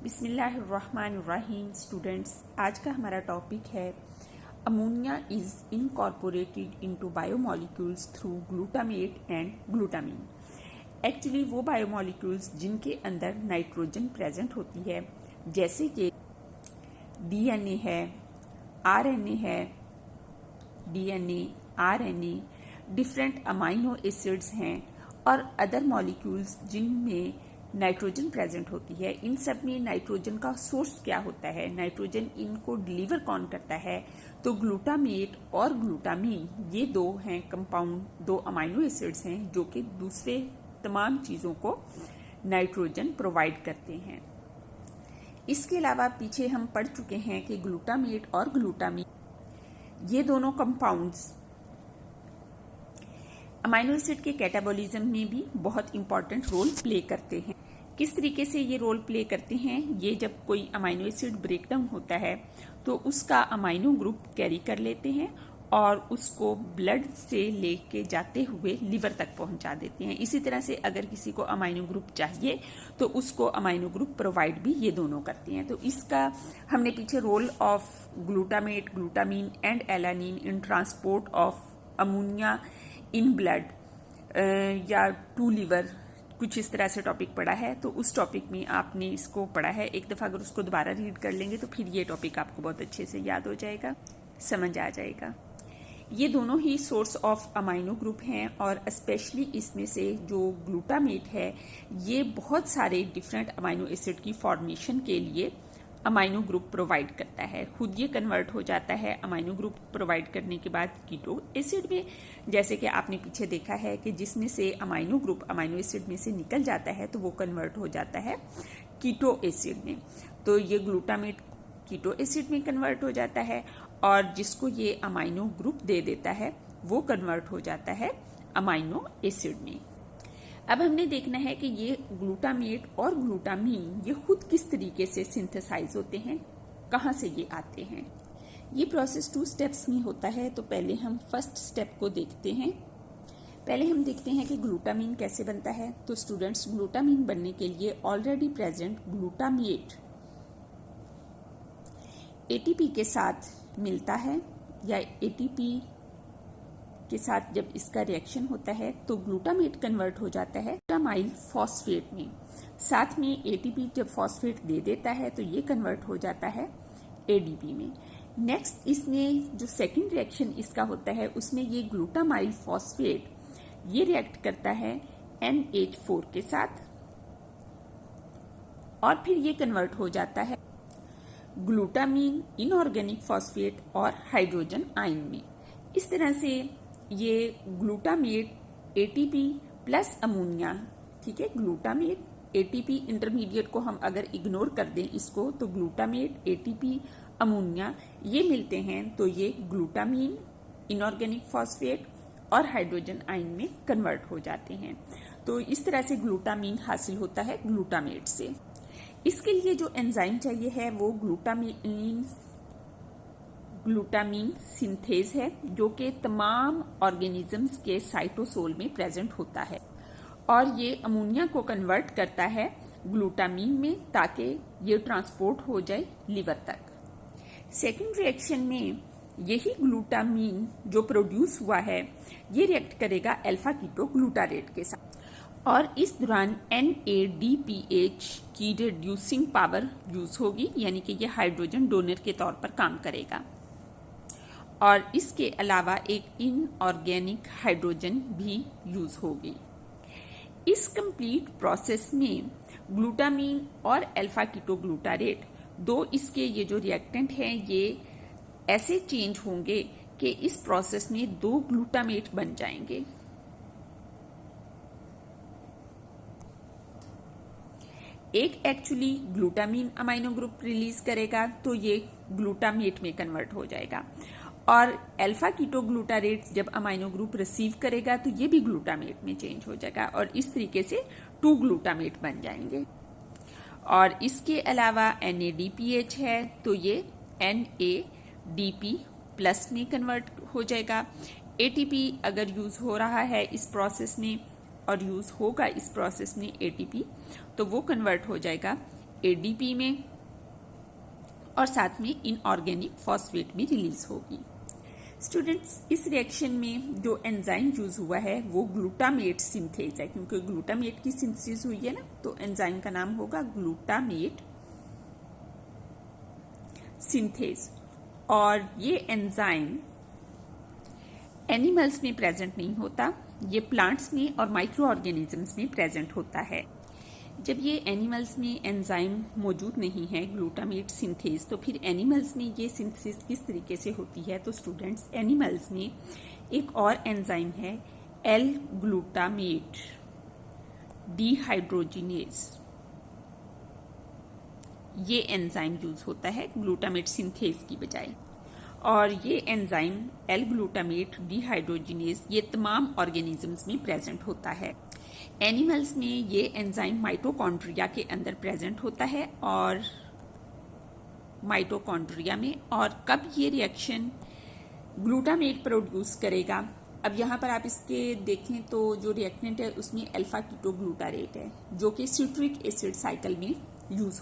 बिस्मिल्लाहिर्रहमानिर्रहीम स्टूडेंट्स, आज का हमारा टॉपिक है ammonia is incorporated into biomolecules through glutamate and glutamine. Actually वो बायोमोलिक्यूल्स जिनके अंदर नाइट्रोजन प्रेजेंट होती है, जैसे कि डीएनए है, आरएनए है, DNA, RNA, different amino acids हैं और अदर मॉलिक्यूल्स जिनमें नाइट्रोजन प्रेजेंट होती है। इन सब में नाइट्रोजन का सोर्स क्या होता है, नाइट्रोजन इनको डिलीवर कौन करता है? तो ग्लूटामेट और ग्लूटामीन ये दो हैं कंपाउंड, दो अमाइनो एसिड्स हैं जो कि दूसरे तमाम चीज़ों को नाइट्रोजन प्रोवाइड करते हैं। इसके अलावा पीछे हम पढ़ चुके हैं कि ग्लूटामेट और ग्लूटामीन ये दोनों कंपाउंड्स अमाइनो एसिड के कैटाबॉलिज्म में भी बहुत इंपॉर्टेंट रोल प्ले करते हैं। किस तरीके से ये रोल प्ले करते हैं? ये जब कोई अमाइनो एसिड ब्रेकडाउन होता है तो उसका अमाइनो ग्रुप कैरी कर लेते हैं और उसको ब्लड से लेके जाते हुए लिवर तक पहुंचा देते हैं। इसी तरह से अगर किसी को अमाइनो ग्रुप चाहिए तो उसको अमाइनो ग्रुप प्रोवाइड भी ये दोनों करते हैं। तो इसका हमने पीछे role of glutamate, glutamine and alanine in transport of ammonia in blood या टू लिवर, कुछ इस तरह से टॉपिक पढ़ा है। तो उस टॉपिक में आपने इसको पढ़ा है, एक दफ़ा अगर उसको दोबारा रीड कर लेंगे तो फिर ये टॉपिक आपको बहुत अच्छे से याद हो जाएगा, समझ आ जाएगा। ये दोनों ही सोर्स ऑफ अमाइनो ग्रुप हैं और स्पेशली इसमें से जो ग्लूटामेट है ये बहुत सारे डिफरेंट अमाइनो एसिड की फॉर्मेशन के लिए अमाइनो ग्रुप प्रोवाइड करता है। खुद ये कन्वर्ट हो जाता है अमाइनो ग्रुप प्रोवाइड करने के बाद कीटो एसिड में, जैसे कि आपने पीछे देखा है कि जिसमें से अमाइनो ग्रुप अमाइनो एसिड में से निकल जाता है तो वो कन्वर्ट हो जाता है कीटो एसिड में। तो ये ग्लूटामेट कीटो एसिड में कन्वर्ट हो जाता है और जिसको ये अमाइनो ग्रुप दे देता है वो कन्वर्ट हो जाता है अमाइनो एसिड में। अब हमने देखना है कि ये ग्लूटामेट और ग्लूटामीन ये खुद किस तरीके से सिंथेसाइज होते हैं, कहाँ से ये आते हैं। ये प्रोसेस 2 स्टेप्स में होता है। तो पहले हम फर्स्ट स्टेप को देखते हैं। पहले हम देखते हैं कि ग्लूटामीन कैसे बनता है। तो स्टूडेंट्स, ग्लूटामीन बनने के लिए ऑलरेडी प्रेजेंट ग्लूटामेट एटीपी के साथ मिलता है या एटीपी के साथ जब इसका रिएक्शन होता है तो ग्लूटामेट कन्वर्ट हो जाता है ग्लूटामाइल फॉस्फेट में। साथ में एटीपी जब फॉस्फेट दे देता है तो ये कन्वर्ट हो जाता है एडीपी में। नेक्स्ट इसमें जो सेकंड रिएक्शन इसका होता है उसमें ये ग्लूटामाइल फॉस्फेट ये रिएक्ट करता है NH4 के साथ और फिर ये कन्वर्ट हो जाता है ग्लूटामीन, इनऑर्गेनिक फॉस्फेट और हाइड्रोजन आयन में। इस तरह से ये ग्लूटामेट एटीपी प्लस अमोनिया, ठीक है, ग्लूटामेट एटीपी इंटरमीडिएट को हम अगर इग्नोर कर दें इसको तो ग्लूटामेट एटीपी अमोनिया ये मिलते हैं तो ये ग्लूटामीन, इनऑर्गेनिक फॉस्फेट और हाइड्रोजन आयन में कन्वर्ट हो जाते हैं। तो इस तरह से ग्लूटामीन हासिल होता है ग्लूटामेट से। इसके लिए जो एंजाइम चाहिए है वो ग्लूटामीन सिंथेज है जो कि तमाम ऑर्गेनिजम्स के साइटोसोल में प्रेजेंट होता है और ये अमोनिया को कन्वर्ट करता है ग्लूटामीन में ताकि ये ट्रांसपोर्ट हो जाए लिवर तक। सेकेंड रिएक्शन में यही ग्लूटामीन जो प्रोड्यूस हुआ है ये रिएक्ट करेगा अल्फा कीटो ग्लूटारेट के साथ और इस दौरान NADPH की रिड्यूसिंग पावर यूज होगी, यानी कि ये हाइड्रोजन डोनर के तौर पर काम करेगा और इसके अलावा एक इनऑर्गेनिक हाइड्रोजन भी यूज होगी। इस कंप्लीट प्रोसेस में ग्लूटामीन और अल्फा कीटो ग्लूटारेट दो इसके ये जो रिएक्टेंट हैं ये ऐसे चेंज होंगे कि इस प्रोसेस में 2 ग्लूटामेट बन जाएंगे। एक actually glutamine amino group release करेगा तो ये ग्लूटामेट में कन्वर्ट हो जाएगा और अल्फा कीटो ग्लूटारेट जब अमाइनो ग्रुप रिसीव करेगा तो ये भी ग्लूटामेट में चेंज हो जाएगा और इस तरीके से 2 ग्लूटामेट बन जाएंगे। और इसके अलावा NADPH है तो ये NADP प्लस में कन्वर्ट हो जाएगा। ATP अगर यूज हो रहा है इस प्रोसेस में और यूज होगा इस प्रोसेस में ATP तो वो कन्वर्ट हो जाएगा एडीपी में और साथ में इनऑर्गेनिक फॉस्फेट भी रिलीज होगी। स्टूडेंट्स, इस रिएक्शन में जो एंजाइम यूज हुआ है वो ग्लूटामेट सिंथेज है, क्योंकि ग्लूटामेट की सिंथेसिस हुई है ना, तो एंजाइम का नाम होगा ग्लूटामेट सिंथेज। और ये एंजाइम एनिमल्स में प्रेजेंट नहीं होता, ये प्लांट्स में और माइक्रो ऑर्गेनिजम्स में प्रेजेंट होता है। जब ये एनिमल्स में एंजाइम मौजूद नहीं है ग्लूटामेट सिंथेज, तो फिर एनिमल्स में ये सिंथेसिस किस तरीके से होती है? तो स्टूडेंट्स, एनिमल्स में एक और एंजाइम है एल ग्लूटामेट डिहाइड्रोजिनेज। ये एंजाइम यूज होता है ग्लूटामेट सिंथेज की बजाय। और ये एंजाइम एल ग्लूटामेट डिहाइड्रोजिनेज ये तमाम ऑर्गेनिजम्स में प्रेजेंट होता है। एनिमल्स में ये एंजाइम माइटोकॉन्ड्रिया के अंदर प्रेजेंट होता है और माइटोकॉन्ड्रिया में। और कब ये रिएक्शन ग्लूटामेट प्रोड्यूस करेगा? अब यहाँ पर आप इसके देखें तो जो रिएक्टेंट है उसमें अल्फा कीटोग्लूटारेट है, जो कि सिट्रिक एसिड साइकिल में यूज